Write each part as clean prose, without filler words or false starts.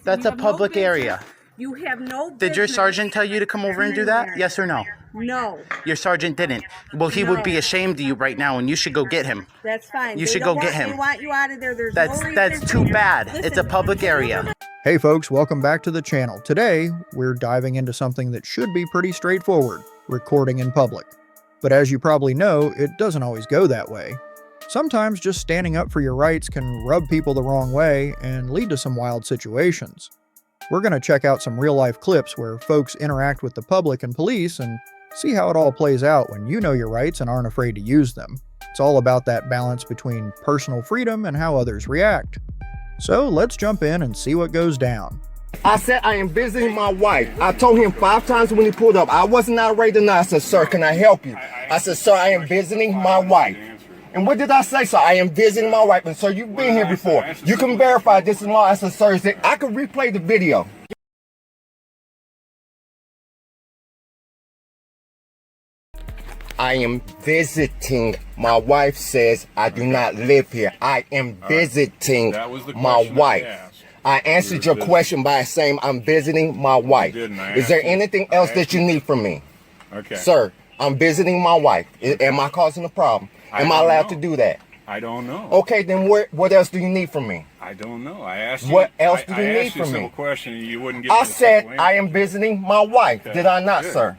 That's a public area. You have no business. Did your sergeant tell you to come over and do that? Yes or no? No. Your sergeant didn't. Well, he would be ashamed of you right now, and you should go get him. That's fine. You should go get him. They want you out of there. There's no reason. That's too bad. It's a public area. Hey folks, welcome back to the channel. Today, we're diving into something that should be pretty straightforward, recording in public. But as you probably know, it doesn't always go that way. Sometimes just standing up for your rights can rub people the wrong way and lead to some wild situations. We're going to check out some real-life clips where folks interact with the public and police and see how it all plays out when you know your rights and aren't afraid to use them. It's all about that balance between personal freedom and how others react. So let's jump in and see what goes down. I said I am visiting my wife. I told him 5 times when he pulled up. I wasn't outraged enough. I said, sir, can I help you? I said, sir, I am visiting my wife. And what did I say, sir? I am visiting my wife. And sir, you've been here before. You can verify this is law. I said, sir, I could replay the video. I am visiting. My wife says I do not live here. I am visiting my wife. I answered your question by saying I'm visiting my wife. Is there anything else that you need from me? Okay. Sir, I'm visiting my wife. Am I causing a problem? Am I allowed to do that? I don't know. Okay, then what else do you need from me? I don't know. I asked you. What else do you need from me? I asked you a simple question and you wouldn't give I me said I am visiting my wife. Did I not, sir?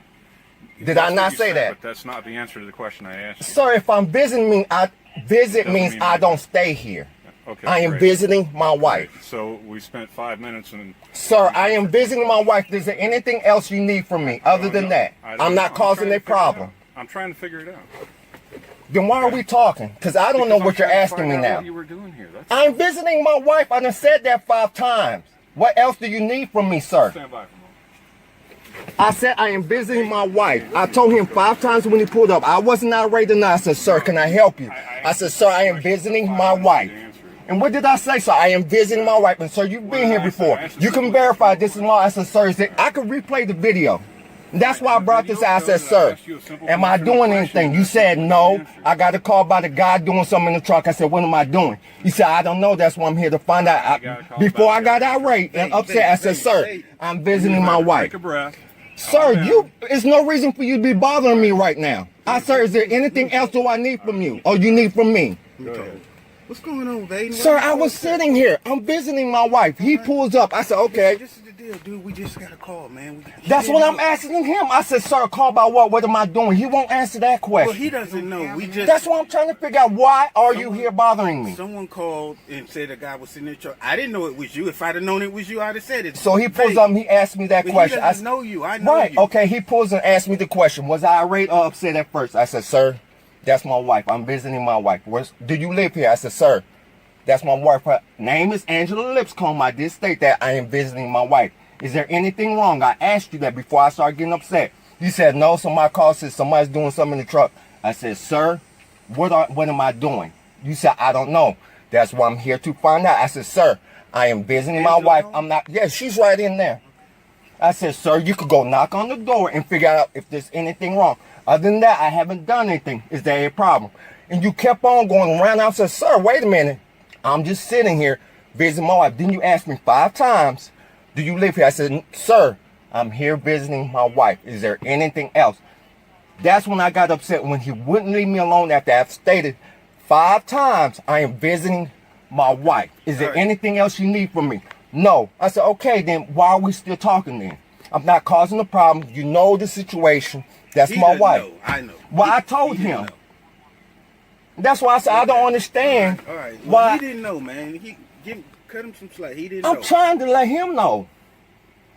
Did I not say that? But that's not the answer to the question I asked you. Sir, if I'm visiting, means I don't stay here. Okay, I am great. visiting my wife. Great. So we spent 5 minutes and... Sir, I am visiting my wife. Is there anything else you need from me other than that? I'm not causing a problem. I'm trying to figure it out. Then why are we talking? Because I don't know what you're asking me now. What you were doing here. I'm visiting my wife. I done said that 5 times. What else do you need from me, sir? Stand by for a moment. I said I am visiting my wife. I told him 5 times when he pulled up. I wasn't outraged enough. I said, sir, can I help you? I said, sir, I am visiting my wife. And what did I say, sir? I am visiting my wife. And sir, you've been here before. You can verify this is law. I said, sir, I could replay the video. That's why I brought this out. I said, sir, am I doing anything? You said no. I got a call by the guy doing something in the truck. I said, what am I doing? He said, I don't know. That's why I'm here to find out. Before I got irate and upset, I said, sir, I'm visiting my wife. Take a breath. Sir, there's no reason for you to be bothering me right now. Sir, is there anything else do I need from you or you need from me? What's going on, baby? Sir, I was sitting here. I'm visiting my wife. He pulls up. I said, okay. This is the deal, dude. We just got a call, man. That's what I'm asking him. I said, sir, call about what? What am I doing? He won't answer that question. Well, he doesn't know. That's why I'm trying to figure out why are you here bothering me? Someone called and said a guy was sitting in the truck. I didn't know it was you. If I'd have known it was you, I'd have said it. So he pulls up and he asked me that question. He doesn't know you. I know right. you. Okay, he pulls and asks me the question. Was I irate or upset at first? I said, sir, that's my wife. I'm visiting my wife. Do you live here? I said, sir, that's my wife. Her name is Angela Lipscomb. I did state that I am visiting my wife. Is there anything wrong? I asked you that before I started getting upset. You said, no, somebody called, said somebody's doing something in the truck. I said, sir, what am I doing? You said, I don't know. That's why I'm here to find out. I said, sir, I am visiting my wife. I'm not, yeah, she's right in there. I said, sir, you could go knock on the door and figure out if there's anything wrong. Other than that, I haven't done anything. Is there a problem? And you kept on going around. I said, sir, wait a minute. I'm just sitting here visiting my wife. Then you asked me 5 times, do you live here? I said, sir, I'm here visiting my wife. Is there anything else? That's when I got upset, when he wouldn't leave me alone after I've stated 5 times, I am visiting my wife. Is there anything else you need from me? No. I said, okay, then why are we still talking then? I'm not causing a problem. You know the situation. That's my wife. Know. I know. Well, I told him. That's why I said I don't understand. All right. Well, why he didn't know, man. Cut him some slack. He didn't know. I'm trying to let him know.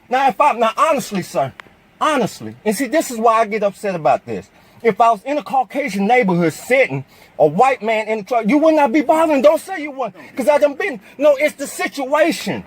Now, honestly, sir, honestly, and see, this is why I get upset about this. If I was in a Caucasian neighborhood sitting, a white man in the truck, you would not be bothering. Don't say you wouldn't, because I done been. No, it's the situation.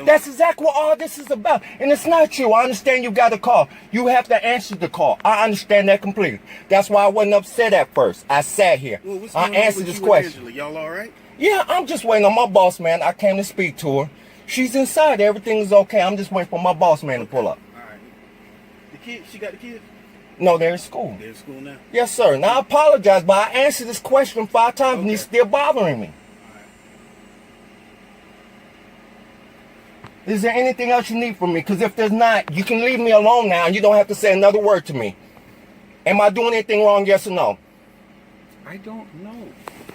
That's exactly what all this is about. And it's not you. I understand you got a call. You have to answer the call. I understand that completely. That's why I wasn't upset at first. I sat here. Well, I answered this question. Y'all all right? Yeah, I'm just waiting on my boss man. I came to speak to her. She's inside. Everything's okay. I'm just waiting for my boss man to pull up. All right. The kid, she got the kids? No, they're in school. They're in school now? Yes, sir. Now, I apologize, but I answered this question 5 times and he's still bothering me. Is there anything else you need from me? Because if there's not, you can leave me alone now and you don't have to say another word to me. Am I doing anything wrong, yes or no? I don't know.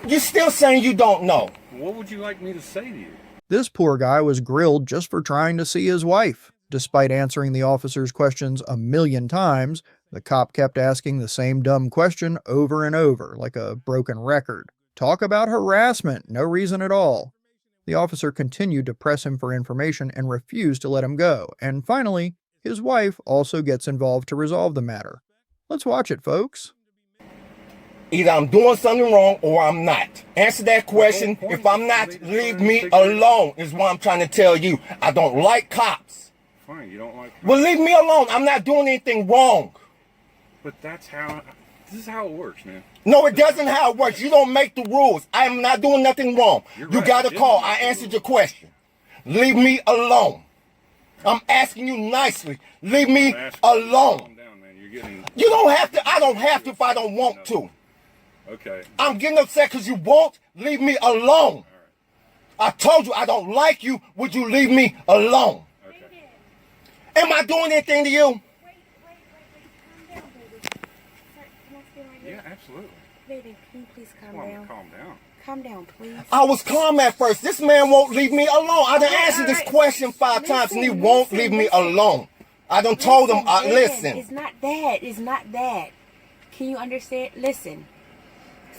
You're still saying you don't know. What would you like me to say to you? This poor guy was grilled just for trying to see his wife. Despite answering the officer's questions a million times, the cop kept asking the same dumb question over and over, like a broken record. Talk about harassment, no reason at all. The officer continued to press him for information and refused to let him go, and finally, his wife also gets involved to resolve the matter. Let's watch it, folks. Either I'm doing something wrong or I'm not. Answer that question. If I'm not, leave me alone is what I'm trying to tell you. I don't like cops. Fine, you don't like... Well, leave me alone. I'm not doing anything wrong. But that's how... This is how it works, man. No, it doesn't how it works. You don't make the rules. I am not doing nothing wrong. You're You right. got a I call. didn't I make the answered rules. your question. Leave me alone. I'm asking you nicely. Leave me I'm asking you to alone. calm down, man. You're getting... You don't have to. I don't have to if I don't want to. Okay. I'm getting upset because you won't leave me alone. I told you I don't like you. Would you leave me alone? Okay. Am I doing anything to you? Calm down, baby. Sir, can I stay right here? Yeah, absolutely. Baby, can you please calm Well, down? calm down. Calm down, please. I was calm at first. This man won't leave me alone. I done answered this alright. question 5 times and he Listen, won't listen, leave me listen. alone. I done told him, Listen. listen. It's not that. It's not that. Can you understand? Listen.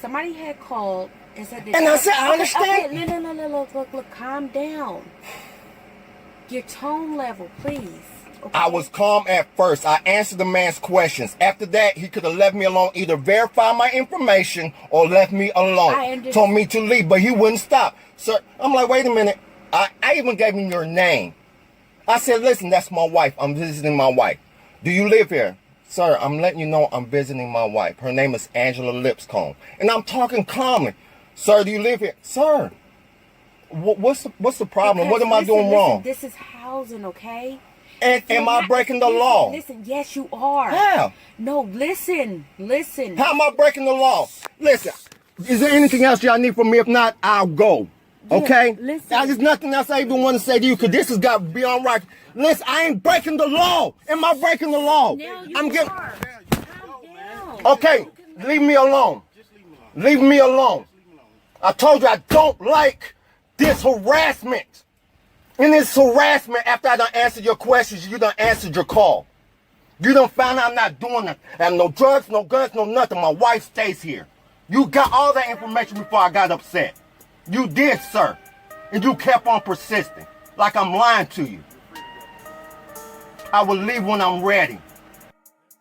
Somebody had called and said that. And I said, I understand. Okay, no. Look. Calm down. Your tone level, please. Okay? I was calm at first. I answered the man's questions. After that, he could have left me alone, either verify my information or left me alone. I understand. Told me to leave, but he wouldn't stop. Sir, I'm like, wait a minute. I even gave him your name. I said, listen, that's my wife. I'm visiting my wife. Do you live here? Sir, I'm letting you know I'm visiting my wife. Her name is Angela Lipscomb. And I'm talking calmly. Sir, do you live here? Sir, what's the problem? Because What am I doing wrong? This is housing, okay? And am I breaking the law? Listen, yes, you are. How? No, listen. How am I breaking the law? Listen, is there anything else y'all need from me? If not, I'll go. Okay? listen. There's nothing else I even want to say to you because this has got beyond right. Listen, I ain't breaking the law. Am I breaking the law? Now you I'm getting. are. Calm down. Okay, leave me alone. Leave me alone. I told you I don't like this harassment. And this harassment after I done answered your questions, you done answered your call. You done found out I'm not doing it. I have no drugs, no guns, no nothing. My wife stays here. You got all that information before I got upset. You did, sir. And you kept on persisting. Like I'm lying to you. I will leave when I'm ready.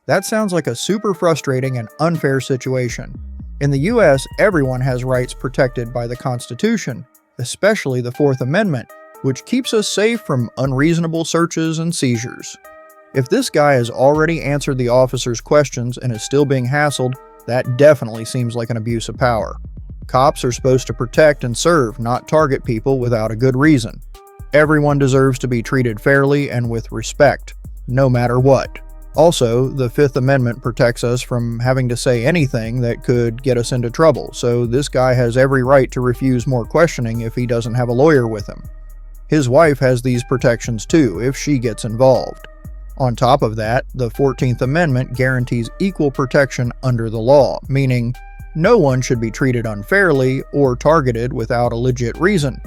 That sounds like a super frustrating and unfair situation. In the US, everyone has rights protected by the Constitution, especially the Fourth Amendment, which keeps us safe from unreasonable searches and seizures. If this guy has already answered the officer's questions and is still being hassled, that definitely seems like an abuse of power. Cops are supposed to protect and serve, not target people without a good reason. Everyone deserves to be treated fairly and with respect, no matter what. Also, the Fifth Amendment protects us from having to say anything that could get us into trouble, so this guy has every right to refuse more questioning if he doesn't have a lawyer with him. His wife has these protections too, if she gets involved. On top of that, the 14th Amendment guarantees equal protection under the law, meaning no one should be treated unfairly or targeted without a legit reason.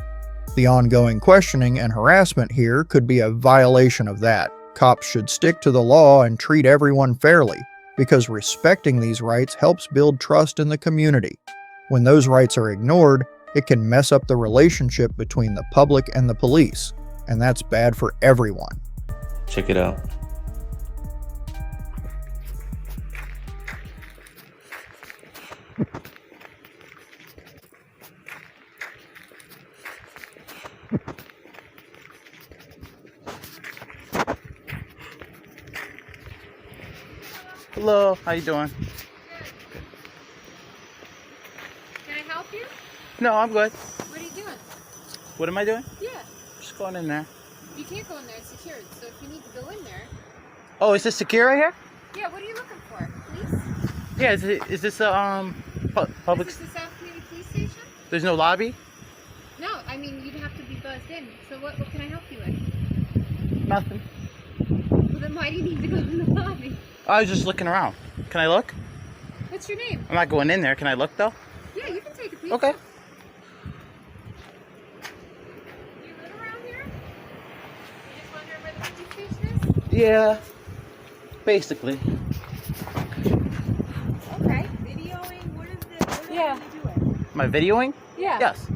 The ongoing questioning and harassment here could be a violation of that. Cops should stick to the law and treat everyone fairly, because respecting these rights helps build trust in the community. When those rights are ignored, it can mess up the relationship between the public and the police, and that's bad for everyone. Check it out. Hello, how you doing? Can I help you? No, I'm good. What are you doing? What am I doing? Yeah. Just going in there. You can't go in there, it's secured. So if you need to go in there. Oh, is this secure right here? Yeah, what are you looking for? Police? Yeah, is this a public? Is this the South Community Police Station? There's no lobby? No, I mean, you'd have to be buzzed in. So what can I help you with? Nothing. Well, then why do you need to go in the lobby? I was just looking around. Can I look? What's your name? I'm not going in there. Can I look though? Yeah, you can take a peek. Okay. You live around here? You just wondering where the police station is? Yeah. Basically. Okay. Videoing? What is this? What Yeah. are you doing? Am I videoing? Yeah. Yes.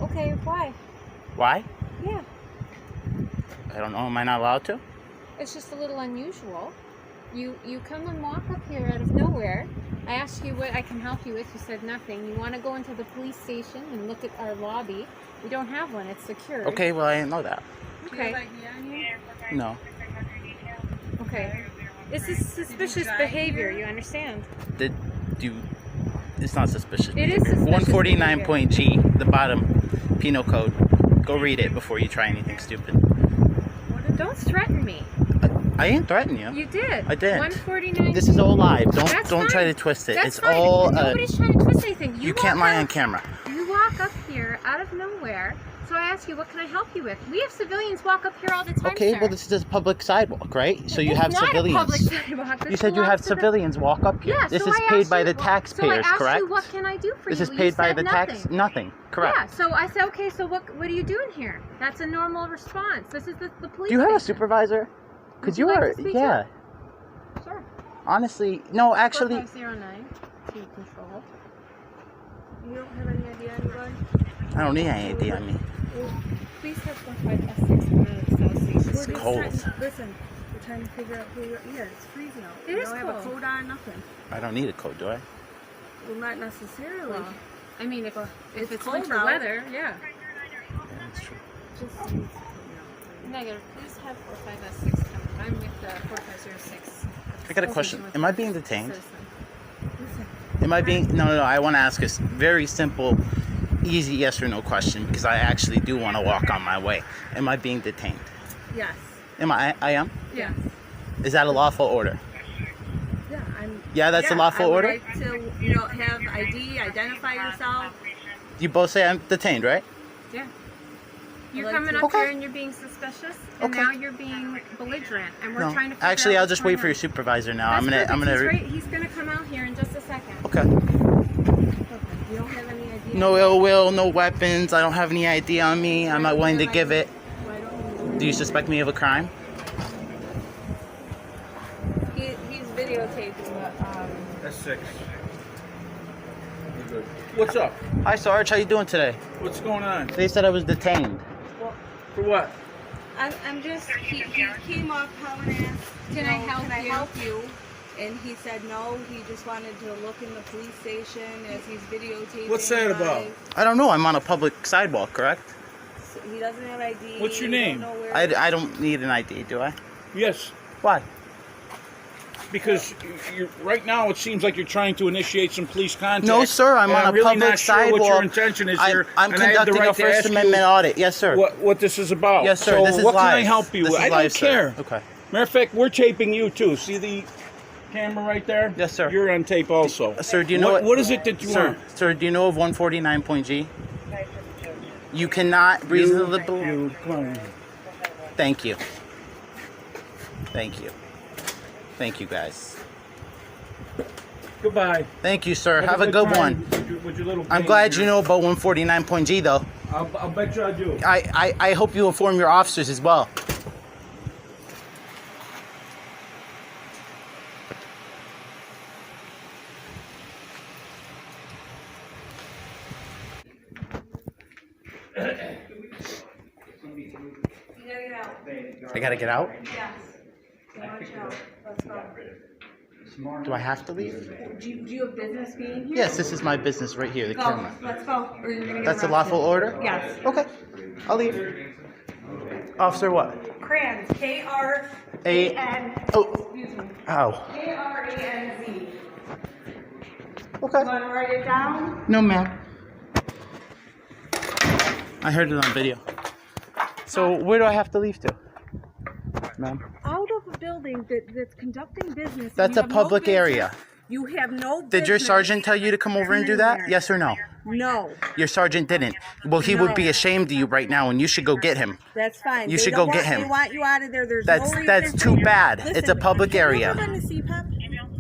Okay, why? Why? Yeah. I don't know. Am I not allowed to? It's just a little unusual. You come and walk up here out of nowhere. I asked you what I can help you with. You said nothing. You want to go into the police station and look at our lobby. We don't have one. It's secured. Okay. Well, I didn't know that. Okay. No. Okay. This is suspicious behavior. You understand? Did you? It's not suspicious. It is behavior. suspicious 149.G, the bottom penal code. Go read it before you try anything stupid. Don't threaten me. I ain't threatening you. You did. I didn't. 149. This is all live. Don't That's try fine. to twist it. That's It's fine. all. Nobody's trying to twist anything. You can't walk lie out- on camera. You walk up here out of nowhere. So I ask you, what can I help you with? We have civilians walk up here all the time, Okay, sir. well this is a public sidewalk, right? So you It's have not civilians. A public sidewalk. You This said you have belongs to the- civilians walk up here. Yeah, This so is I paid asked by you- the taxpayers, so I asked correct? you, what can I do for This you? is You paid by said the tax. nothing. Nothing, correct? Yeah, so I said, okay, so what are you doing here? That's a normal response. This is the police Do you have a station. supervisor? Because Would you you like are, to speak yeah. Sure. Honestly, no, actually, 4509 to control. You don't have any idea, anybody? I don't need any ID on me. Please have 45S6 come out of the south station. It's cold. Listen, we're trying to figure out who you're. Yeah, it's freezing out. It you is don't have a cold. coat on, nothing. I don't need a code, do I? Well, not necessarily. Well, I mean, if It's it's cold winter out. weather, yeah. Yeah, that's true. Just Negative. Please have 45S6 come. I'm with 4506. I got a question. Am I being detained? Citizen. Am I being? No, I want to ask a very simple, easy yes or no question because I actually do want to walk on my way. Am I being detained? yes. Am I? I am. Yeah. Is that a lawful order? Yeah, I'm. Yeah, that's a lawful I would order. like to, have ID, identify yourself. You both say I'm detained, right? Yeah. You're like coming to- up Okay. here and you're being suspicious, and Okay. now you're being belligerent, and we're No. trying to. Figure Actually, out I'll what's just wait going for your on. supervisor now. That's I'm perfect. gonna. He's gonna come out here in just a second. Okay. You don't have any idea. No ill will, no weapons. I don't have any ID on me. I'm not willing to give it. Why don't you? Do you suspect me of a crime? He's videotaping, but That's 6. You're good. What's up? Hi, Sarge. How you doing today? What's going on? They said I was detained. For what? I'm just. He came up, Helen asked. Can I help Can I you? help you? And he said no. He just wanted to look in the police station as he's videotaping. What's that about? live. I don't know. I'm on a public sidewalk, correct? So he doesn't have ID. What's your we name? don't know where I don't need an ID, do I? Yes, Why? because you're right now. It seems like you're trying to initiate some police contact. No, sir. I'm and on a really public not sure sidewalk. what your intention is here. I'm and I have the conducting right a to First ask Amendment you audit. Yes, sir. what this is about. Yes, sir. So This is what live. can I help you This with? is I don't live, sir. care. Okay. Matter of fact, we're taping you too. See the camera right there? Yes, sir. You're on tape also. Sir, do you know what is it that you Sir, want? sir, do you know of 149.G? You cannot reasonably. You, come on. Thank you. Thank you. Thank you, guys. Goodbye. Thank you, sir. Have a good time one. with your little I'm game glad you here. know about 149.G, though. I'll bet you I do. I hope you inform your officers as well. I gotta get out? Do I have to leave? Do you have business being here? Yes, this is my business right here, the Go. camera. Let's go. Or you're gonna get That's a arrested. lawful order? Yes. Okay, I'll leave. Officer what? Crayons. K-R-A-N. Oh, Excuse me. ow. K-R-A-N-Z. Okay. You want to write it down? No, ma'am. I heard it on video. So where do I have to leave to? Ma'am? Out of a building that's conducting business. and That's you a have no public business- area. You have no business. Did your sergeant tell you to come over and do that? there. Yes or no? No, Your sergeant didn't. Well, he would be ashamed of you right now, and you should go get him. that's fine. You They should don't go get want- him. They want you out of there. There's That's no reason that's for too you- bad. Listen, It's a public have you area. ever been to CPAP?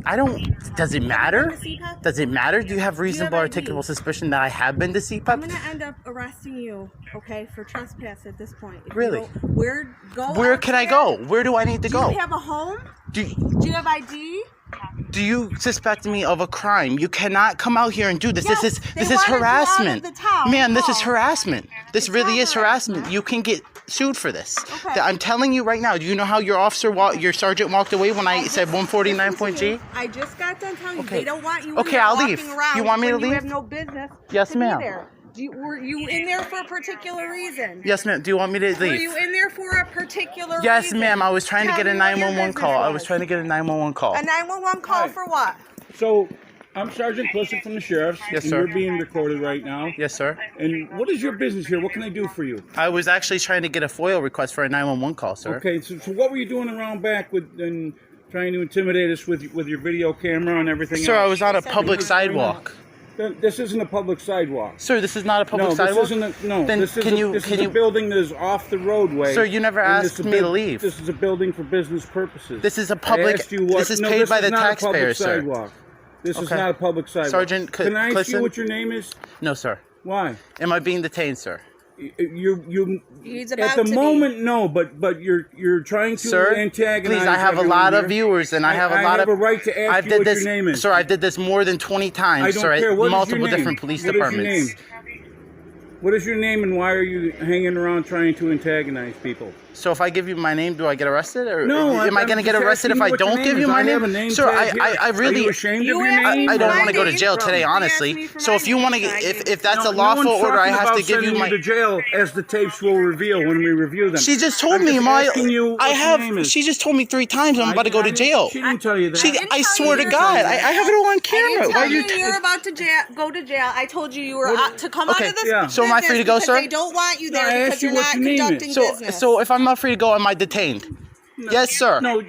I don't. Does it matter? been to CPAP? Does it matter? Do you have reasonable ID? articulable suspicion that I have been to I'm CPAP? gonna end up arresting you, okay, for trespass at this point. If you Really? don't- Where can I go? Where do I need to Do go? you have a home? Do Do you have ID? you suspect me of a crime? You cannot come out here and do this. Yes, this they is wanted you out of harassment. the town Man, this is hall. harassment. This It's really not is harassment. You can get sued for this. Okay. I'm telling you right now. Do you know how your your sergeant walked away when I said 149.G? I just got done telling you Okay. they don't want you. in Okay, there I'll walking leave. around You want me to when leave? You have no business. Yes, to be ma'am. there. Were you in there for a particular reason? Yes, ma'am. Do you want me to Were leave? you in there for a particular Yes, reason? ma'am. I was trying to Tell get a me what your 911 business call. I was was. trying to get a 911 call. A 911 call for what? So, I'm Sergeant Clissick from the Sheriff's. Yes, and sir. You're being recorded right now. Yes, sir. And what is your business here? What can I do for you? I was actually trying to get a FOIL request for a 911 call, sir. Okay, so what were you doing around back with and trying to intimidate us with your video camera and everything Sir, else? I was on a public sidewalk. This isn't a public sidewalk. Sir, this is not a public No, sidewalk. this isn't. No, Then this is can you this can is a you? building that is off the roadway. Sir, you never and asked this is a me to buil- leave. This is a building for business purposes. This is a I public. asked you what, This is no, paid this by is the not a public taxpayers, sir. sidewalk. This is Okay. not a public sidewalk. Sergeant Can I ask you Clifton? what your name is? No, sir. Why? Am I being detained, sir? You He's at about the to be. moment, no, but you're trying to Sir, antagonize. please, I have a everyone lot of here. viewers, and I have a lot have of. a right to ask I've you did what this, your name is. sir. I did this more than 20 times, I don't sir. care. At What is multiple your name? different police What is your departments. name? What is your name and why are you hanging around trying to antagonize people? So if I give you my name, do I get arrested, or No, am I I'm going to get just arrested asking if you I what your don't name give you is. my I have name? a name Sir, tag here. I really. Are you ashamed You of your asked me name? I don't my want to go to name, jail bro. today, You asked honestly. me for So my if you name want to, tag. if that's a No lawful one's order, I talking have about to give you sending my. to jail, as the tapes will reveal when we review them. She just told I'm me just my. asking you what I your have. name is. She just told me 3 times I'm about to go to jail. She didn't tell you that. She, didn't I tell swear you to you're God, going I to have it all on I camera. didn't Why tell are you you? you're about to go to jail. I told you you were to come Okay, out of this yeah. So am I free to go, business sir? because they don't want you No, there I because asked you you're what not your name is. conducting So, business. so if I'm not free to go, am I detained? Yes, sir. No.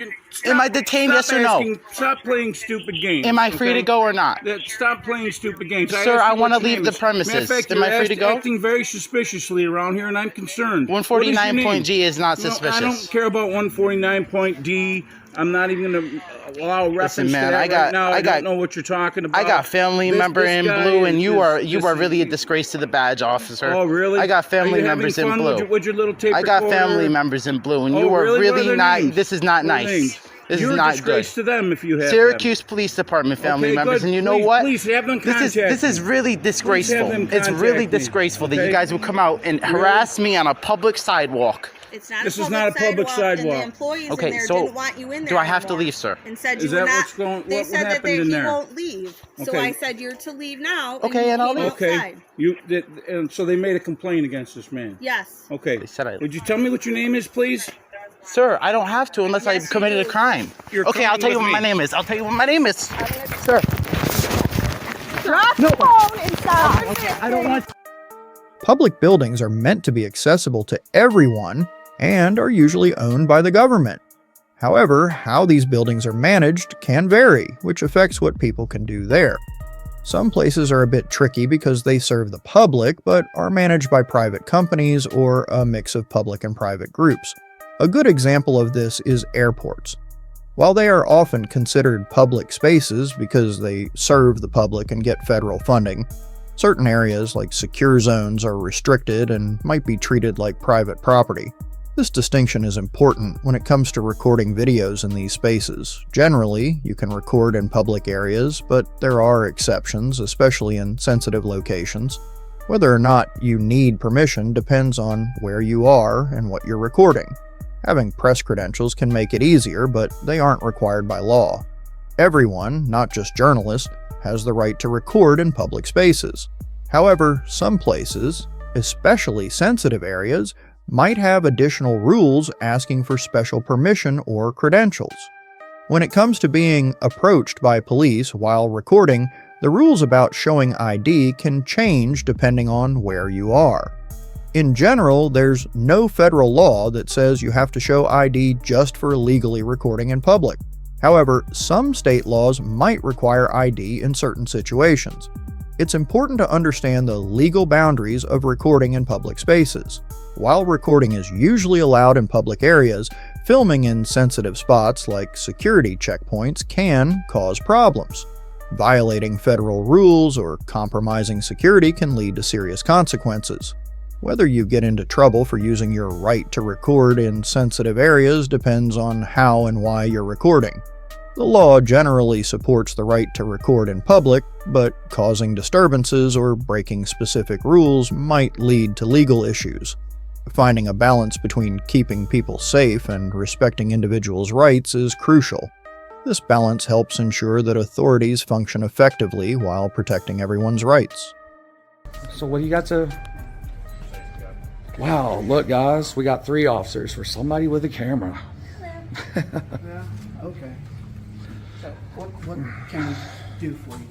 Am I detained, yes or no? Stop playing stupid games. Am I free to go or not? Stop playing stupid games. Sir, asked I you wanna what your leave name the is. premises. Matter of fact, Am you're I free to go? acting very suspiciously around here, and I'm concerned. 149.G is not No, I suspicious. don't care about 149.D. I'm not even going to allow reference Listen, man, to that I got- right now. I I got- don't know what you're talking about. I got family This member in guy blue, and you are this really a is- disgrace to the badge, officer. Oh, really? I got family Are you members having in fun blue. with your little tape I got recorder? family members in blue, and Oh, you are really? What are really their not. names? This is not What are their nice. names? This You're is a not disgrace good. to them if you have Syracuse Police Department family Okay, members, good. and you know Please- what? please have them This contact is me. really have disgraceful. them It's really contact me, disgraceful that okay? you guys would come out and harass me on a public sidewalk. it's not This a is not a public And sidewalk. the employees Okay, in there so didn't want you in there do I have to anymore leave, sir? And said Is you that were not. what's going- They what said that happened in he there? won't leave. So Okay. I said you're to leave now. Okay, you and I'll came leave. Okay, outside. and so they made a complaint against this man. Yes. Okay. They said I- Would you tell me what your name is, please? Sir, I don't have to unless Yes, I committed you a do. crime. You're Okay, I'll coming tell you with what my me. name is. I'll tell you what my name is. Sir. Drop the phone and stop. I don't want. Public buildings are meant to be accessible to everyone and are usually owned by the government. However, how these buildings are managed can vary, which affects what people can do there. Some places are a bit tricky because they serve the public but are managed by private companies or a mix of public and private groups. A good example of this is airports. While they are often considered public spaces because they serve the public and get federal funding, certain areas like secure zones are restricted and might be treated like private property. This distinction is important when it comes to recording videos in these spaces. Generally, you can record in public areas, but there are exceptions, especially in sensitive locations. Whether or not you need permission depends on where you are and what you're recording. Having press credentials can make it easier, but they aren't required by law. Everyone, not just journalists, has the right to record in public spaces. However, some places, especially sensitive areas, might have additional rules asking for special permission or credentials. When it comes to being approached by police while recording, the rules about showing ID can change depending on where you are. In general, there's no federal law that says you have to show ID just for illegally recording in public. However, some state laws might require ID in certain situations. It's important to understand the legal boundaries of recording in public spaces. While recording is usually allowed in public areas, filming in sensitive spots like security checkpoints can cause problems. Violating federal rules or compromising security can lead to serious consequences. Whether you get into trouble for using your right to record in sensitive areas depends on how and why you're recording. The law generally supports the right to record in public, but causing disturbances or breaking specific rules might lead to legal issues. Finding a balance between keeping people safe and respecting individuals' rights is crucial. This balance helps ensure that authorities function effectively while protecting everyone's rights. So what do you got to... Wow, look guys, we got 3 officers for somebody with a camera. Yeah, okay. So what can we do for you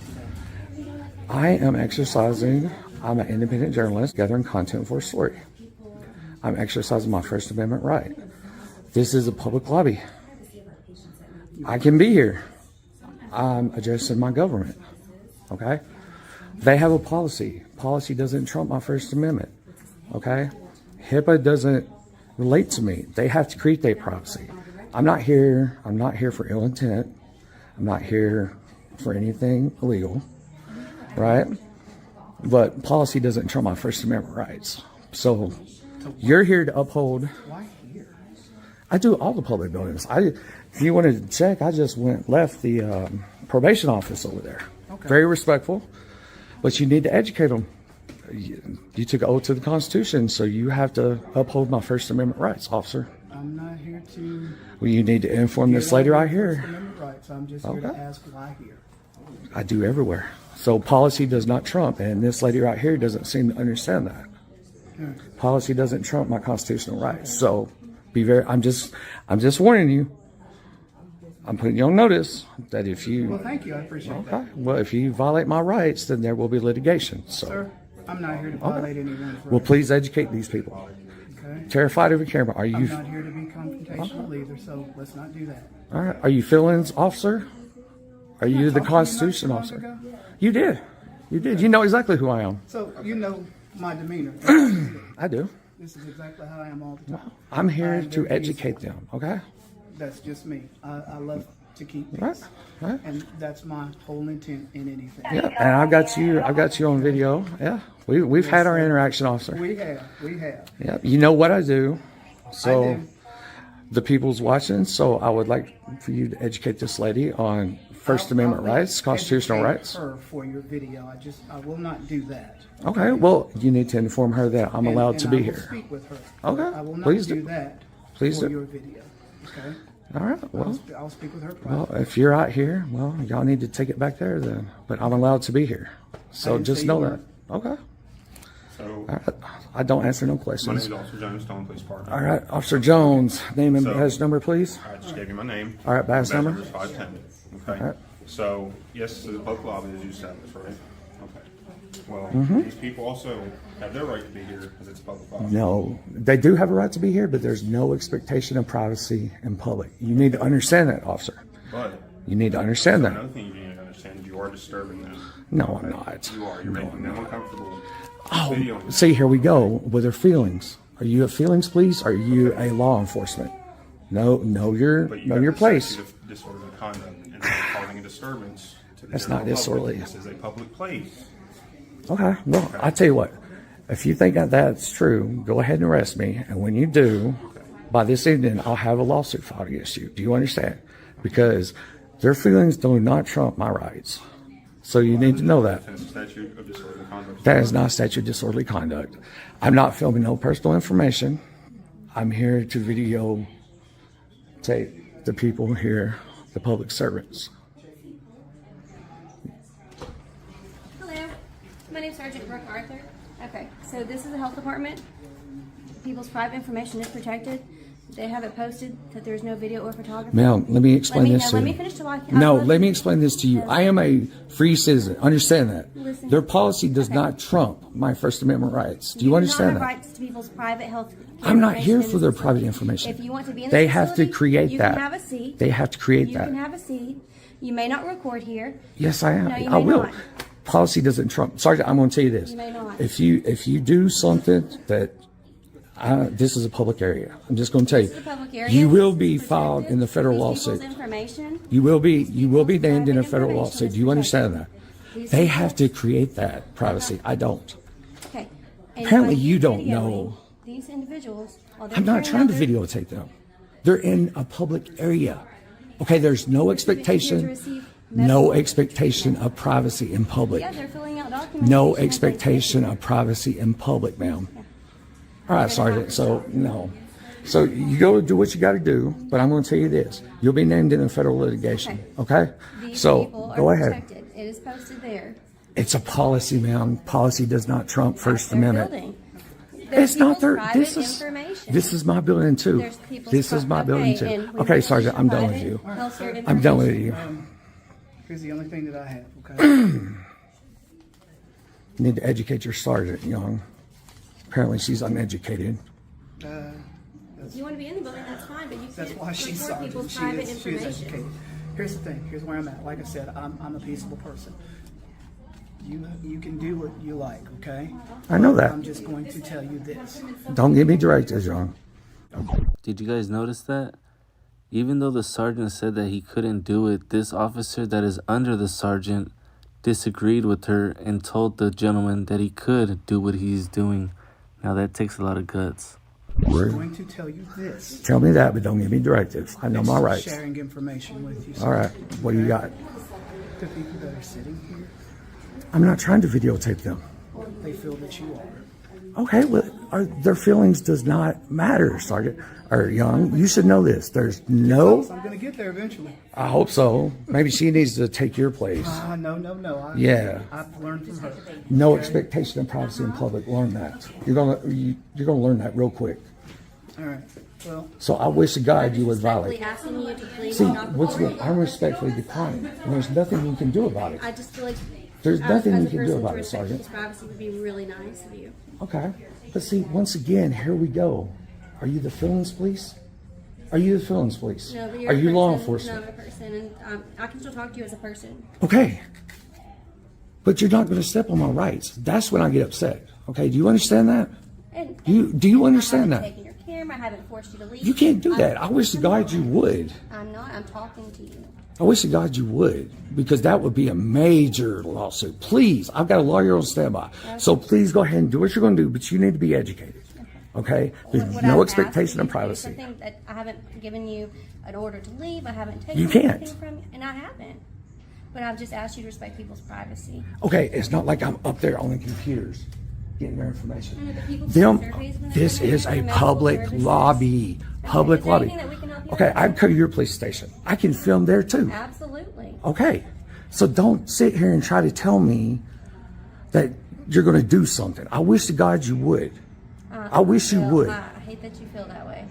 today? I am exercising, I'm an independent journalist gathering content for a story. I'm exercising my First Amendment right. This is a public lobby. I can be here. I'm addressing my government, okay? They have a policy. Policy doesn't trump my First Amendment, okay? HIPAA doesn't relate to me. They have to create their privacy. I'm not here for ill intent. I'm not here for anything illegal, right? But policy doesn't trump my First Amendment rights. So you're here to uphold. Why here? I do all the public buildings. If you wanted to check, I just left the probation office over there. Okay. Very respectful, but you need to educate them. You took an oath to the Constitution, so you have to uphold my First Amendment rights, officer. I'm not here to... Well, you need to inform this lady right here. First Amendment rights. I'm just here to ask why here. I do everywhere. So policy does not trump, and this lady right here doesn't seem to understand that. Policy doesn't trump my constitutional rights. So be very, I'm just warning you. I'm putting you on notice that if you... Well, thank you. I appreciate that. Well, if you violate my rights, then there will be litigation. So, Sir, I'm not here to violate anyone's rights. well, please educate these people. Okay? Terrified of a camera. Are I'm you... not here to be confrontational either, so let's not do that. All right. Are you feelings officer? Are you the talked to you not Constitution too long officer? ago? You did. You did. You know exactly who I am. So you know my demeanor. I do. This is exactly how I am all the time. I'm here I am to very educate peaceful. them. Okay. That's just me. I love to keep peace. Right. Right. And that's my whole intent in anything. Yeah. And I've got you on video. Yeah. We've had our interaction, officer. We have. Yeah. You know what I do. So I do. the people's watching. So I would like for you to educate this lady on First Amendment I'll rights, constitutional educate rights. her for your video. I will not do that. Okay. Well, you need to inform her that I'm allowed And to I be will here. Speak with her. Okay. I will not Please do do. that Please for do. your video. Okay. All right. Well, I'll speak with her well, privately. if you're out here, well, y'all need to take it back there then. But I'm allowed to be here. So didn't just say know you that. Okay. So, All right. I don't answer no my name questions. is Officer Jones, Stone Police Department. All right. Officer Jones, name and So- badge number, please. I just gave you my name. All right, badge number? is 510. Okay. All right. So, yes, this is a public lobby, as you established, right? Okay. Well, Mm-hmm. these people also have their right to be here because it's a public lobby. No, they do have a right to be here, but there's no expectation of privacy in public. You need to understand that, officer. But You need to understand that. another thing you need to understand is you are disturbing them. No, I'm not. You are. You're making them uncomfortable. Oh, videoing. see, here we go with their feelings. Are you a feelings police? Are you a law enforcement? Know your But know got your the place. statute of disorderly conduct and they're causing a disturbance to the That's general not disorderly. public. This is a public place. Okay, well, I tell you what. If you think that that's true, go ahead and arrest me. And when you do, by this evening, I'll have a lawsuit filed against you. Do you understand? Because their feelings do not trump my rights. So you need to know that. And it's a statute of disorderly conduct. That is not statute of disorderly conduct. I'm not filming no personal information. I'm here to videotape the people here, the public servants. Hello, my name's Sergeant Brooke Arthur. Okay, so this is the health department. People's private information is protected. They have it posted that there's no video or photography. Ma'am, let me explain this to Let you. me finish talking. No, let me explain this to you. I am a free citizen. Understand that. Listen. Their policy does not trump my First Amendment rights. Do you understand do not that? have rights to people's private health. I'm not here information for in their this private facility. information. If you want to be in the They have to facility, create you that. can have a seat. They have to create You that. can have a seat. You may not record here. Yes, I am. No, you I may will. not. Policy doesn't trump. Sergeant, I'm going to tell you this. You may not. If you do something that this is a public area, I'm just going to tell This is a you, public area. you will This be is filed in the federal These people's lawsuit. information. You will be named in a private federal information lawsuit. is Do you understand protected. that? These They people- have to create that privacy. I don't. Okay. Apparently Anybody you don't videoing know. These individuals. While they're I'm not carrying trying to out their- videotape them. They're in a public area. Okay, there's no expectation, receive no medical- expectation of privacy in public. Yeah, they're filling out documents. No expectation of privacy in public, ma'am. All right, Sergeant, so no. So you go do what you got to do, but I'm going to tell you this. You'll be named in a federal litigation, okay? These So people go are ahead. protected. It is posted there. It's a policy, ma'am. Policy does not trump First Their Amendment. building. There's It's not people's their, private information. this is my building too. There's people's This is my pri- building okay, too. and we Okay, release Sergeant, I'm done with private you. healthcare I'm done with information. you. Here's the only thing that I have, okay? You need to educate your sergeant, young. Apparently she's uneducated. If you want to be in the building, that's fine, but you That's can't why she's report sergeant. people's She private is information. educated. Here's the thing. Here's where I'm at. Like I said, I'm a peaceable person. You can do what you like, okay? I know that. I'm just going to tell you this. Don't give me directives, young. Did you guys notice that? Even though the sergeant said that he couldn't do it, this officer that is under the sergeant disagreed with her and told the gentleman that he could do what he's doing. Now that takes a lot of guts. I'm going to tell you this. Tell me that, but don't give me directives. I know my rights. Sharing information with you. All right, what do you got? The people that are sitting here, I'm not trying to videotape them. they feel that you are. Okay, well, their feelings does not matter, Sergeant. Or Young, you should know this. There's no, I'm going to get there eventually. I hope so. Maybe she needs to take your place. No. Yeah. I've learned from her. No expectation of privacy in public. Learn that. You're gonna learn that real quick. All right. Well, So I wish to God you would violate. Asking you to please See, not what's report what I'm respectfully declining. And there's nothing you can do about it. I just feel like There's nothing as you a can do person about to it, respect Sergeant. people's privacy would be really nice of you. Okay. But see, once again, here we go. Are you the feelings police? Are you the feelings police? No, but you're Are a you law person, enforcement? No, I'm a person, and I can still talk to you as a person. Okay. But you're not going to step on my rights. That's when I get upset. Okay. Do you understand that? And Do you understand I haven't that? taken your camera. I haven't forced you to leave. You can't do that. I wish to God you would. I'm not. I'm talking to you. I wish to God you would, because that would be a major lawsuit. Please, I've got a lawyer on standby. So please go ahead and do what you're going to do, but you need to be educated. Okay? There's Would no I ask expectation you of to do privacy. something that I haven't given you an order to leave. I haven't taken You can't. anything from you, and I haven't. But I've just asked you to respect people's privacy. Okay, it's not like I'm up there on the computers getting their information. No, but people Them, post surveys when they're this coming is in a for medical public services. lobby. Public Is there lobby. anything that we can help you Okay, with? I'd come to your police station. I can film there too. Absolutely. Okay, so don't sit here and try to tell me that you're going to do something. I wish to God you would. I wish you Well, would. I hate that you feel that way.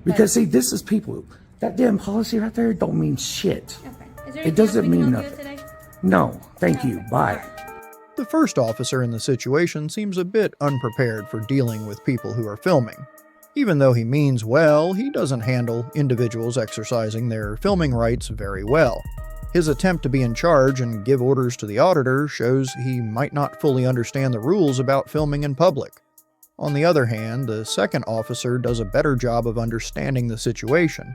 Because see, this is people. That damn policy right there don't mean shit. Okay. Is there It anything doesn't else we can mean help you nothing. with today? No, thank you. Bye. The first officer in the situation seems a bit unprepared for dealing with people who are filming. Even though he means well, he doesn't handle individuals exercising their filming rights very well. His attempt to be in charge and give orders to the auditor shows he might not fully understand the rules about filming in public. On the other hand, the second officer does a better job of understanding the situation.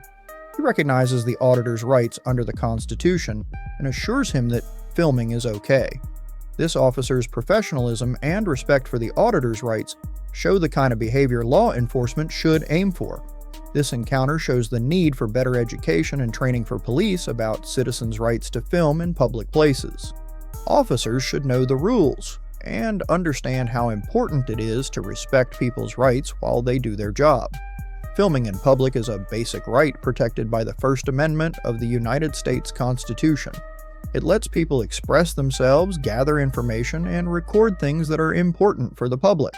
He recognizes the auditor's rights under the Constitution and assures him that filming is okay. This officer's professionalism and respect for the auditor's rights show the kind of behavior law enforcement should aim for. This encounter shows the need for better education and training for police about citizens' rights to film in public places. Officers should know the rules and understand how important it is to respect people's rights while they do their job. Filming in public is a basic right protected by the First Amendment of the United States Constitution. It lets people express themselves, gather information, and record things that are important for the public.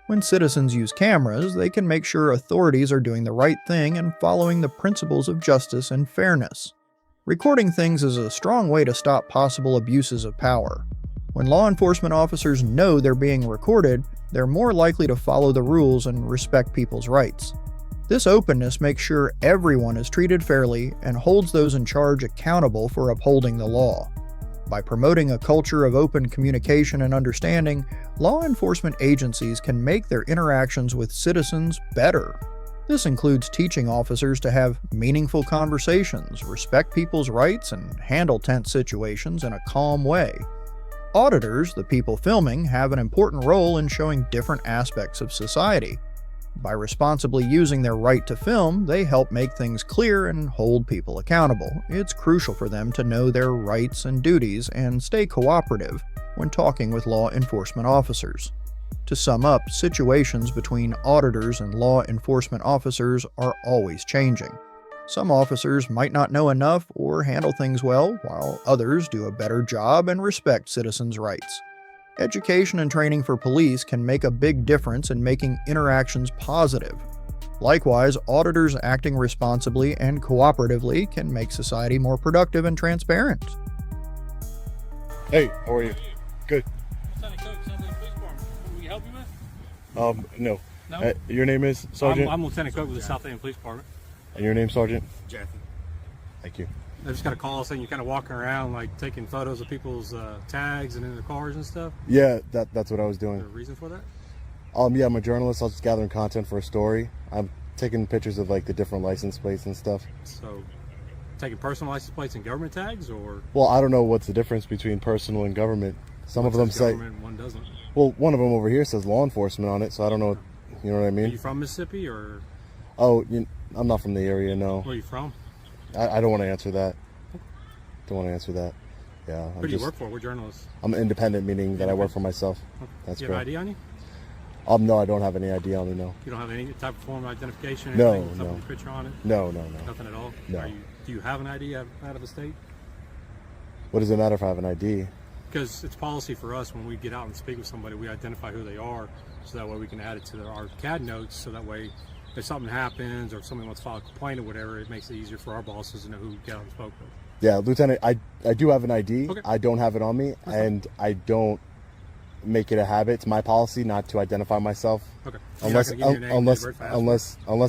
When citizens use cameras, they can make sure authorities are doing the right thing and following the principles of justice and fairness. Recording things is a strong way to stop possible abuses of power. When law enforcement officers know they're being recorded, they're more likely to follow the rules and respect people's rights. This openness makes sure everyone is treated fairly and holds those in charge accountable for upholding the law. By promoting a culture of open communication and understanding, law enforcement agencies can make their interactions with citizens better. This includes teaching officers to have meaningful conversations, respect people's rights, and handle tense situations in a calm way. Auditors, the people filming, have an important role in showing different aspects of society. By responsibly using their right to film, they help make things clear and hold people accountable. It's crucial for them to know their rights and duties and stay cooperative when talking with law enforcement officers. To sum up, situations between auditors and law enforcement officers are always changing. Some officers might not know enough or handle things well, while others do a better job and respect citizens' rights. Education and training for police can make a big difference in making interactions positive. Likewise, auditors acting responsibly and cooperatively can make society more productive and transparent. Hey, how are you? Good. Lieutenant Cook, South Lake Police Department. Can we help you with? No. No? Your name is Sergeant? I'm Lieutenant Cook with the South Lake Police Department. And your name, Sergeant? Jackie. Thank you. I just got a call saying you're kind of walking around, like taking photos of people's tags and in their cars and stuff. Yeah, that's what I was doing. Is there a reason for that? Yeah, I'm a journalist. I was just gathering content for a story. I'm taking pictures of like the different license plates and stuff. So, taking personal license plates and government tags, or? Well, I don't know what's the difference between personal and government. Some of them say. Government, one doesn't. Well, one of them over here says law enforcement on it, so I don't know. You know what I mean? Are you from Mississippi or? Oh, I'm not from the area. No. Where are you from? I don't want to answer that. Don't want to answer that. Yeah. Who do you work for? We're journalists. I'm independent, meaning that I work for myself. Okay. That's Do you have correct. ID on you? No, I don't have any ID on me. No. You don't have any type of form of identification? Or No, anything with no. somebody's picture on it? No. Nothing at all. No. Do you have an ID out of the state? What does it matter if I have an ID? Because it's policy for us when we get out and speak with somebody, we identify who they are, so that way we can add it to our CAD notes. So that way, if something happens or if somebody wants to file a complaint or whatever, it makes it easier for our bosses to know who we got out and spoke with. Yeah, Lieutenant, I do have an ID. Okay. I don't have it on me, and I don't make it a habit. It's my policy not to identify myself. Okay. Unless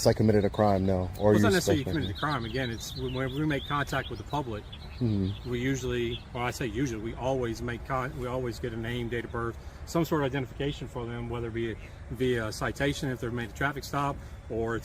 I committed a crime, no. Or Well, it's you not necessarily you suspect me. committed a crime. Again, it's whenever we make contact with the public, we usually, well, I say usually, we always get a name, date of birth, some sort of identification for them, whether it be via a citation if they've made a traffic stop, or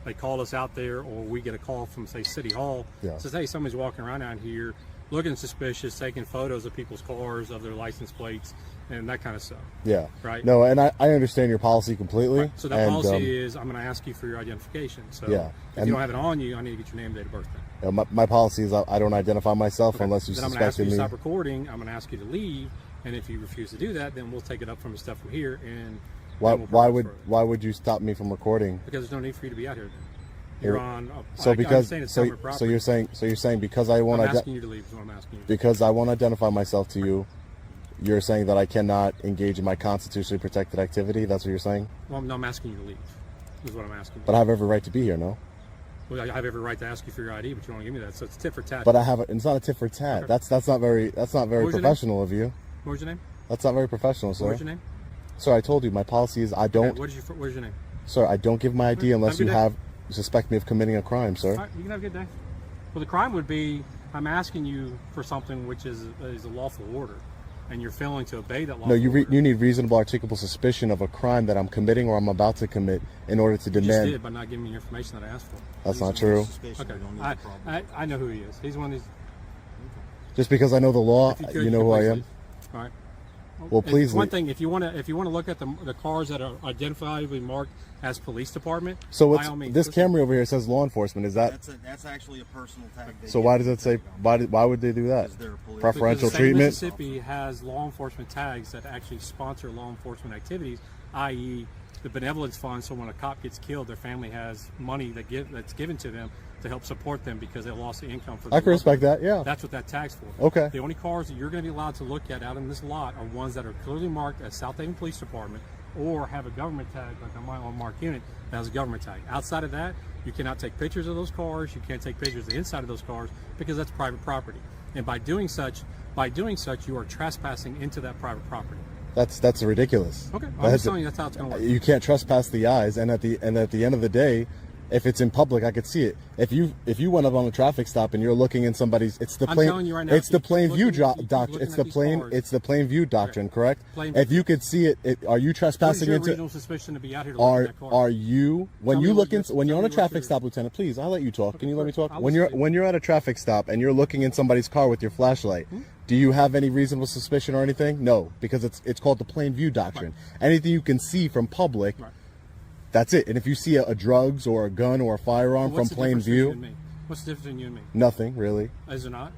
they called us out there, or we get a call from, say, City Hall. Yeah. Says, hey, somebody's walking around out here looking suspicious, taking photos of people's cars, of their license plates, and that kind of stuff. Yeah. Right? No, and I understand your policy completely. Right. So that policy is, I'm going to ask you for your identification. So yeah. if you don't have it on you, I need to get your name and date of birth then. My policy is I don't identify myself unless you then I'm going to ask you suspected to me. stop recording. I'm going to ask you to leave, and if you refuse to do that, then we'll take it up from the stuff from here. And Why would you stop me from recording? Because there's no need for you to be out here. Then. You're on. So I'm because saying it's so government property. you're saying because I won't I'm asking you to leave. Is what I'm asking you. Because I won't identify myself to you. You're saying that I cannot engage in my constitutionally protected activity. That's what you're saying. Well, no, I'm asking you to leave. Is what I'm asking you. But I have every right to be here. No. Well, I have every right to ask you for your ID, but you don't give me that. So it's tit for tat. But it's not a tit for tat. Okay. That's not very professional of you. What was your name? That's not very professional, sir. What was your name? Sir, I told you my policy is I don't. Okay, what is your name? Sir, I don't give my ID unless you Have suspect me of committing a crime, sir. All right, you can have a good day. Well, the crime would be I'm asking you for something which is a lawful order, and you're failing to obey that lawful No, order. you need reasonable, articulable suspicion of a crime that I'm committing or I'm about to commit in order to You just demand. did by not giving me the information that I asked for. That's not true. Okay, I know who he is. He's one of these. Just because I know the law, If you could, you know who I am. All right. Well, please. One thing, if you want to look at the cars that are identifiably marked as police department, So by all means, this camera over here says law enforcement. Is that? That's actually a personal tag. So why does it say? Why would they do that? Preferential because the state of treatment. Mississippi has law enforcement tags that actually sponsor law enforcement activities, i.e., the benevolence fund. So when a cop gets killed, their family has money that's given to them to help support them because they lost the income for. I can respect that. Yeah. That's what that tag's for. Okay. The only cars that you're going to be allowed to look at out in this lot are ones that are clearly marked as South Haven Police Department, or have a government tag, like on my own marked unit, that has a government tag. Outside of that, you cannot take pictures of those cars. You can't take pictures of the inside of those cars because that's private property. And by doing such, you are trespassing into that private property. That's ridiculous. Okay, I'm just telling you that's how it's going to work. You can't trespass the eyes, and at the end of the day, if it's in public, I could see it. If you went up on a traffic stop and you're looking in somebody's, it's the plain, telling you right now, it's the plain view doctrine. It's the plain view doctrine, correct? If you could see it, are you trespassing into? Reasonable suspicion to be out here to look at that car? Are you when you're on a traffic stop, Lieutenant? Please, I'll let you talk. Can you let me talk? When you're at a traffic stop and you're looking in somebody's car with your flashlight, do you have any reasonable suspicion or anything? No, because it's called the plain view doctrine. Anything you can see from public. That's it. And if you see a drugs or a gun or a firearm from plain view, what's the difference between you and me? Nothing really. Is it not?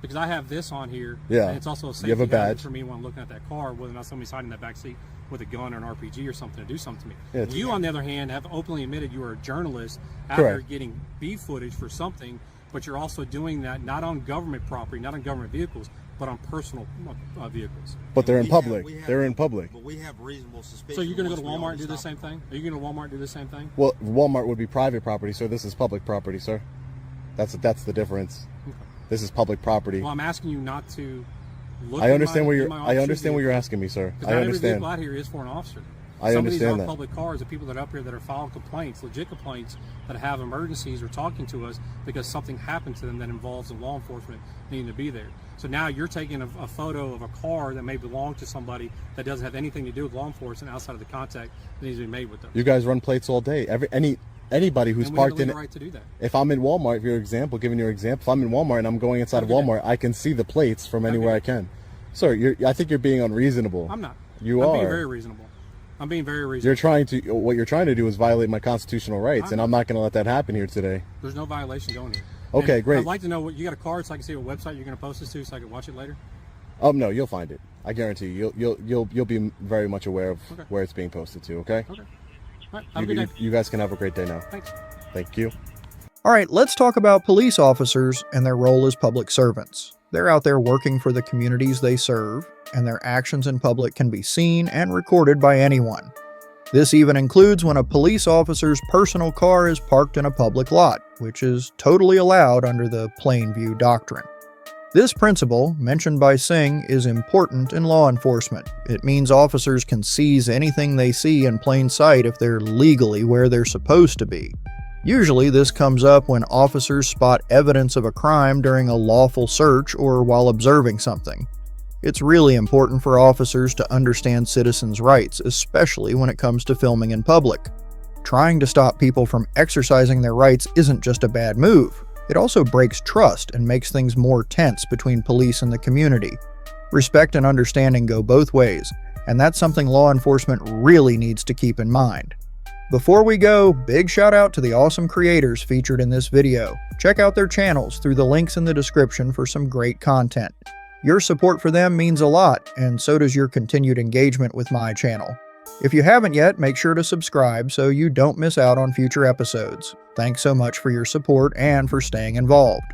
Because I have this on here. Yeah. And it's also a safety you have a badge for me when I'm looking at that car, whether or not somebody's hiding in that back seat with a gun or an RPG or something to do something to me. Yeah, you, on the other hand, have openly admitted you are a journalist out Correct. here getting B footage for something, but you're also doing that not on government property, not on government vehicles, but on personal vehicles. But they're in public. They're in public. But we have reasonable suspicion. So you're going to go to Walmart and do the same thing? Are you going to Walmart and do the same thing? Well, Walmart would be private property, sir. This is public property, sir. That's the difference. Okay. This is public property. Well, I'm asking you not to look. I understand what you're asking me, sir. I understand. Every vehicle out here is for an officer. I understand that. Public cars, the people that are up here that are filing complaints, legit complaints, that have emergencies or talking to us because something happened to them that involves the law enforcement needing to be there. So now you're taking a photo of a car that may belong to somebody that doesn't have anything to do with law enforcement outside of the contact that needs to be made with them. You guys run plates all day. Anybody who's parked in it. Right to do that. If I'm in Walmart, giving your example, if I'm in Walmart and I'm going inside of Walmart, I can see the plates from anywhere I can. Sir, I think you're being unreasonable. I'm not. I'm being very reasonable. I'm being very reasonable. What you're trying to do is violate my constitutional rights, and I'm not going to let that happen here today. There's no violation going here. Okay, great. I'd like to know what you got a card so I can see what website you're going to post this to so I can watch it later. Oh no, you'll find it. I guarantee you. You'll be very much aware of where it's being posted to. Okay. Okay. All right. Have a good day. You guys can have a great day now. Thanks. Thank you. All right, let's talk about police officers and their role as public servants. They're out there working for the communities they serve, and their actions in public can be seen and recorded by anyone. This even includes when a police officer's personal car is parked in a public lot, which is totally allowed under the plain view doctrine. This principle, mentioned by Singh, is important in law enforcement. It means officers can seize anything they see in plain sight if they're legally where they're supposed to be. Usually this comes up when officers spot evidence of a crime during a lawful search or while observing something. It's really important for officers to understand citizens' rights, especially when it comes to filming in public. Trying to stop people from exercising their rights isn't just a bad move. It also breaks trust and makes things more tense between police and the community. Respect and understanding go both ways, and that's something law enforcement really needs to keep in mind. Before we go, big shout out to the awesome creators featured in this video. Check out their channels through the links in the description for some great content. Your support for them means a lot, and so does your continued engagement with my channel. If you haven't yet, make sure to subscribe so you don't miss out on future episodes. Thanks so much for your support and for staying involved.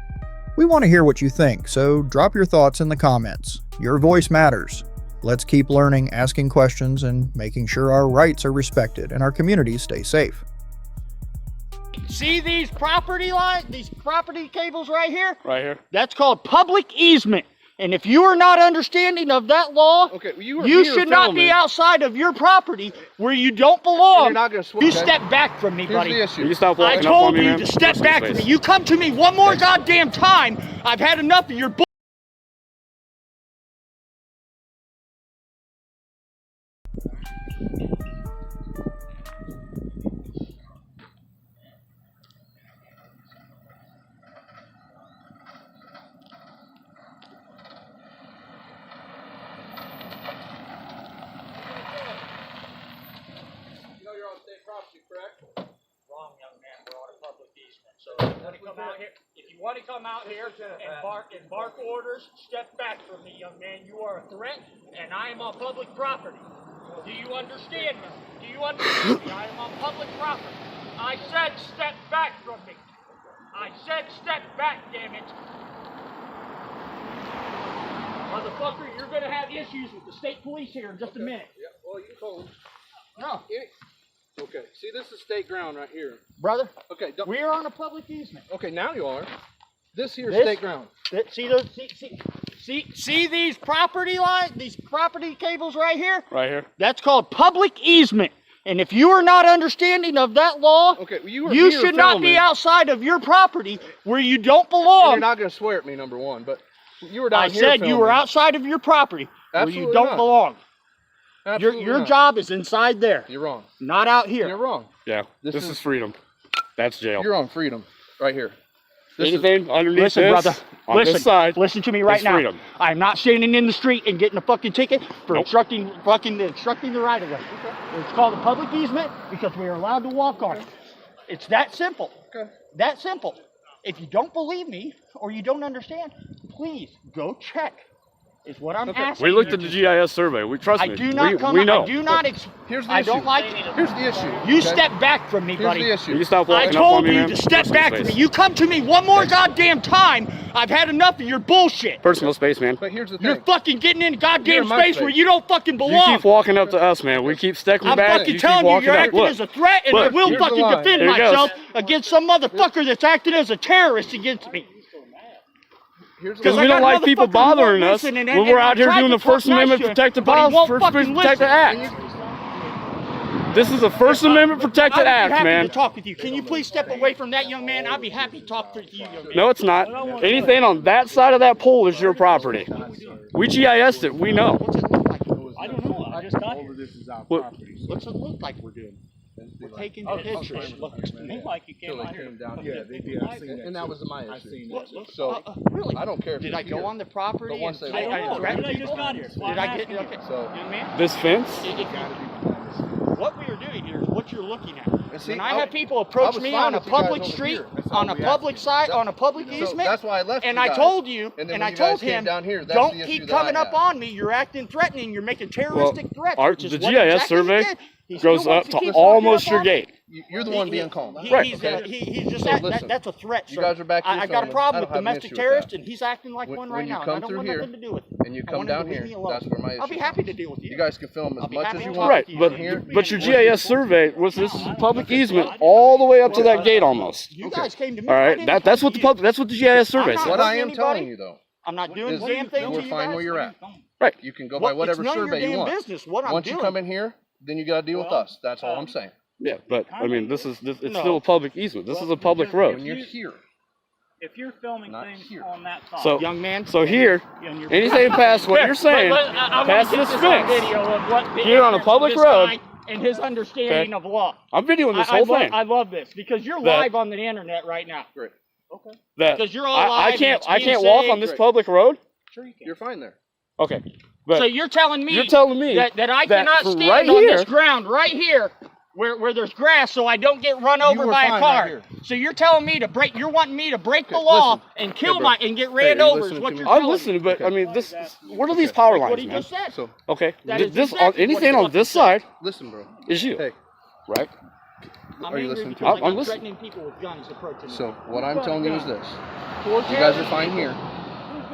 We want to hear what you think, so drop your thoughts in the comments. Your voice matters. Let's keep learning, asking questions, and making sure our rights are respected and our communities stay safe. See these property cables right here? Right here. That's called public easement. And if you are not understanding of that law, you should not be outside of your property where you don't belong. You step back from me, buddy. You stop I walking up on told me, you man. to step back from me. You come to me one more goddamn time, I've had enough of your bull. Wrong, young man. We're on a public easement. So if you want to come out here and bark orders, step back from me, young man. You are a threat, and I am on public property. Do you understand me? Do you understand me? I am on public property. I said step back from me. I said step back, damn it. Motherfucker, you're going to have issues with the state police here in just a minute. Well, you can call him. No. Okay. See, this is state ground right here. Brother, Okay. we're on a public easement. Okay, now you are. This here is This- state ground. See these property lines, these property cables right here? Right here. That's called public easement. And if you are not understanding of that law, Okay, well, you were you here should not be filming. outside of your property where you don't And belong. you're not going to swear at me, number one, but you were down I here said you were filming. outside of your property where you Absolutely don't not. belong. Absolutely Your not. job is inside there, You're wrong. not out here. You're wrong. Yeah, this is freedom. That's jail. You're on freedom right here. This is- Anything underneath Listen, this, brother. on Listen, this side, listen to me right is now. freedom. I'm not standing in the street and getting a fucking ticket for obstructing the right of way. It's called a public easement because we are allowed to walk on it. It's that simple. Okay. That simple. If you don't believe me or you don't understand, please go check. Is what I'm asking. We looked you at the to. GIS survey. We trust I me. do not we, come. we know. I do not. Here's the I issue. don't like. Here's the issue. You okay? step back from me, Here's buddy. the issue. You stop I walking up on told me, you man. to step Personal back from me. space. You come to me one more goddamn time. I've had enough of your bullshit. Personal space, man. But here's the thing. You're fucking getting in You're goddamn in my space where space. you don't fucking You belong. keep walking up to us, man. We keep stepping I'm back. fucking You telling keep you, walking you're up. acting Look, as a threat, and I look, will here's the fucking line. defend Here it goes. myself against some motherfucker that's acting as a terrorist against me. Here's the because line. we don't like people motherfuckers bothering won't us listen when and we're out here tried doing to the First talk Amendment nice to him, protected but he policy, won't First fucking Amendment protected listen. act. This is a First Amendment I protected would be act, happy man. to talk with you. Can you please step away from that young man? I'd be happy to talk to you, young man. No, it's not. Anything on that side of that pole is your property. We GIS'd it. We know. What's it look like? I don't know. I just got here. This is our What- property. What's it look like we're doing? We're taking pictures. Looks to me like you came Till they out here. came down Yeah, here. they did. I seen that. And that too. was my I issue. seen What- that. what- So, really? I don't care if Did you're I go here. on the property? But once and they I walk- threatened I people? just got Did I get okay? So- young man, This fence? what we are doing here is what you're looking at. And see, When I have people approach me fine on a with you guys public over street, here. That's all on a we public asked. side, on a public So easement, that's why I left and you I guys. told you, And then and when I you guys told came him, down here, that's don't the issue keep that I coming up had. on me. You're acting threatening. You're making terroristic threats. Which is the what GIS exactly he survey did. He still goes wants up to to keep almost walking your up on me. gate. You're the one being calm. Right. He's just So that, listen, that's a threat, you sir. guys are back here I got a filming. problem I with don't have an domestic issue with terrorists, that. and he's acting like one When right you now. And come I don't through want here, nothing to do with it. and you I come want him down to leave here, me alone. that's where my issue I'll be happy to deal with you. You guys can film I'll as be much happy as to you talk want. Right, with you. but Here. but your GIS survey was this is public easement all the way up to that gate almost. You guys came to me. All I right, didn't that's come what to the you. public, that's what the GIS survey I'm not says. What I am anybody. telling you though, I'm not doing is the damn thing to we're you fine guys. where you're at. Right. You can go Well, by whatever it's none of your survey you damn want. business what I'm Once you doing. come in here, then you gotta deal with us. That's all I'm saying. Yeah, but I mean, it's No. still a public easement. This is a public road. When you're here, If you're filming Not things here. on that side, So, Young man. so here, and you're anything past what you're saying, I past wanna this get on fence. video of what the Here on a ignorance public of this road. guy and his understanding Okay. of law. I'm videoing this whole thing. I love this because you're That- live on the internet right now. great. That because you're all I live and can't it's I being can't walk saved. on this Great. public road. Sure you can. You're fine there. Okay, but So you're telling me that I that cannot from stand right on here- this ground right here where there's grass so I don't get run over were by a fine car. right here. So you're telling me to break you're wanting me to break the Okay, law listen. and kill bro. my and get Hey, ran are you over is listening what to you're me? I'm telling me. listening, but I mean, this. What are these power What lines, he man? just said. So Okay, That is this exactly what anything he on fucking this said. side listen, bro. is you, Hey, right? I'm Are you angry listening to because me? I I'm got listening. threatening people with guns approaching me. so what I'm telling you is this: Four you guys are fine here.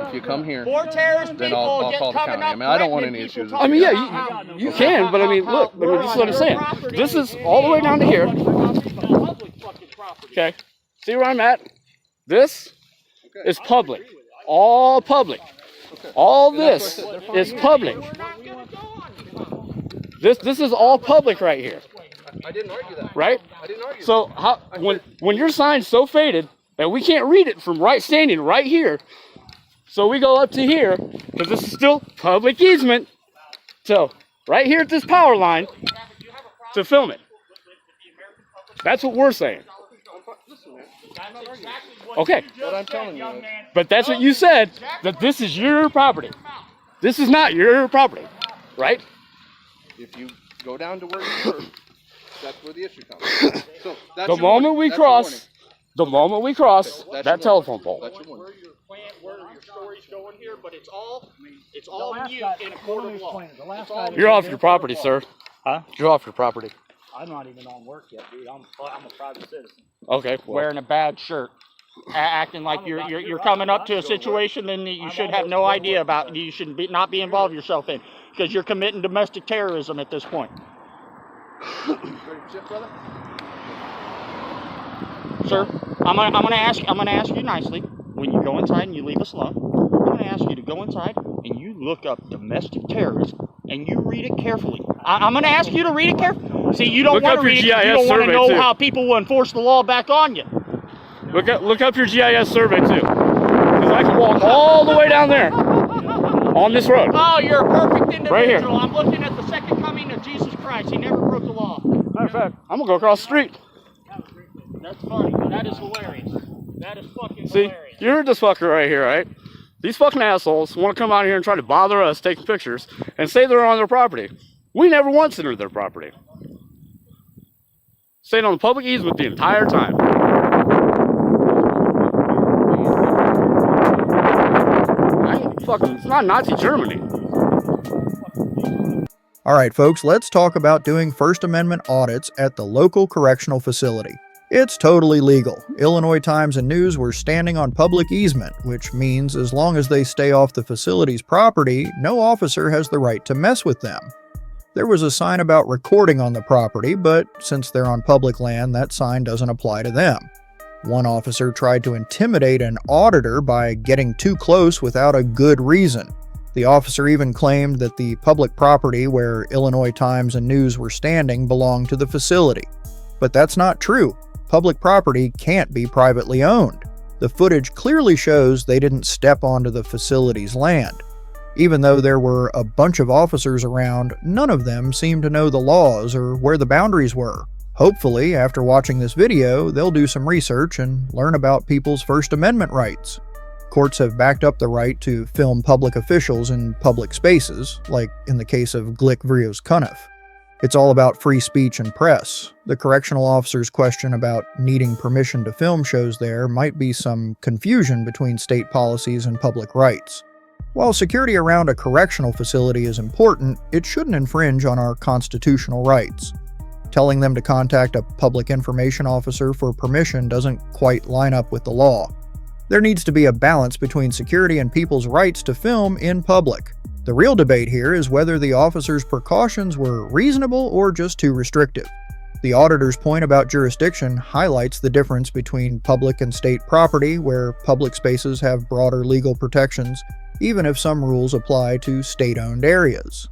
If you come here, Four terrorist then people I'll get call the coming county. up I mean, I don't want threatening any people, issues. talking I mean, yeah, about how- you can, but I mean, look, I mean, this is what I'm saying. This is all the way down to here. Public fucking property. Okay, see where I'm at? This is public, all public. All this is public. This is all public right here, I didn't argue that. right? I didn't argue. So how when your sign's so faded that we can't read it from standing right here, so we go up to here because this is still public easement. So right here at this power line to film it. That's what we're saying. Okay, What I'm telling you is, but that's what you said, that this is your property. This is not your property, right? if you go down to where you were, that's where the issue comes. So that's The your moment warning. we That's your warning. cross, the moment we cross That's that your telephone pole. That's your warning. Where your story's going here, but it's all mute in a court of law. You're off your property, sir. Huh? You're off your property. I'm not even on work yet, dude. I'm a private citizen. Okay. Well, Wearing a bad shirt, acting like you're coming up to a situation then you should have no idea about. You should not be involved yourself in. because you're committing domestic terrorism at this point. Sir, I'm gonna ask you nicely, when you go inside and you leave us alone, I'm gonna ask you to go inside and you look up domestic terrorism and you read it carefully. I'm gonna ask you to read it carefully. See, you don't want to read it because you don't want to know how people will enforce the law back on you. Look up your GIS survey too, because I can walk all the way down there on this road. Oh, you're a perfect individual. Right here. I'm looking at the second coming of Jesus Christ. He never broke the law. Matter of fact, I'm gonna go across the street. That's funny. That is hilarious. That is fucking See, hilarious. you heard this fucker right here, right? These fucking assholes want to come out here and try to bother us taking pictures and say they're on their property. We never once entered their property. Stayed on the public easement the entire time. It's not Nazi Germany. All right, folks, let's talk about doing First Amendment audits at the local correctional facility. It's totally legal. Illinois Times and News were standing on public easement, which means as long as they stay off the facility's property, no officer has the right to mess with them. There was a sign about recording on the property, but since they're on public land, that sign doesn't apply to them. One officer tried to intimidate an auditor by getting too close without a good reason. The officer even claimed that the public property where Illinois Times and News were standing belonged to the facility. But that's not true. Public property can't be privately owned. The footage clearly shows they didn't step onto the facility's land. Even though there were a bunch of officers around, none of them seemed to know the laws or where the boundaries were. Hopefully, after watching this video, they'll do some research and learn about people's First Amendment rights. Courts have backed up the right to film public officials in public spaces, like in the case of Glick Vrios Cuniff. It's all about free speech and press. The correctional officer's question about needing permission to film shows there might be some confusion between state policies and public rights. While security around a correctional facility is important, it shouldn't infringe on our constitutional rights. Telling them to contact a public information officer for permission doesn't quite line up with the law. There needs to be a balance between security and people's rights to film in public. The real debate here is whether the officer's precautions were reasonable or just too restrictive. The auditor's point about jurisdiction highlights the difference between public and state property, where public spaces have broader legal protections, even if some rules apply to state-owned areas.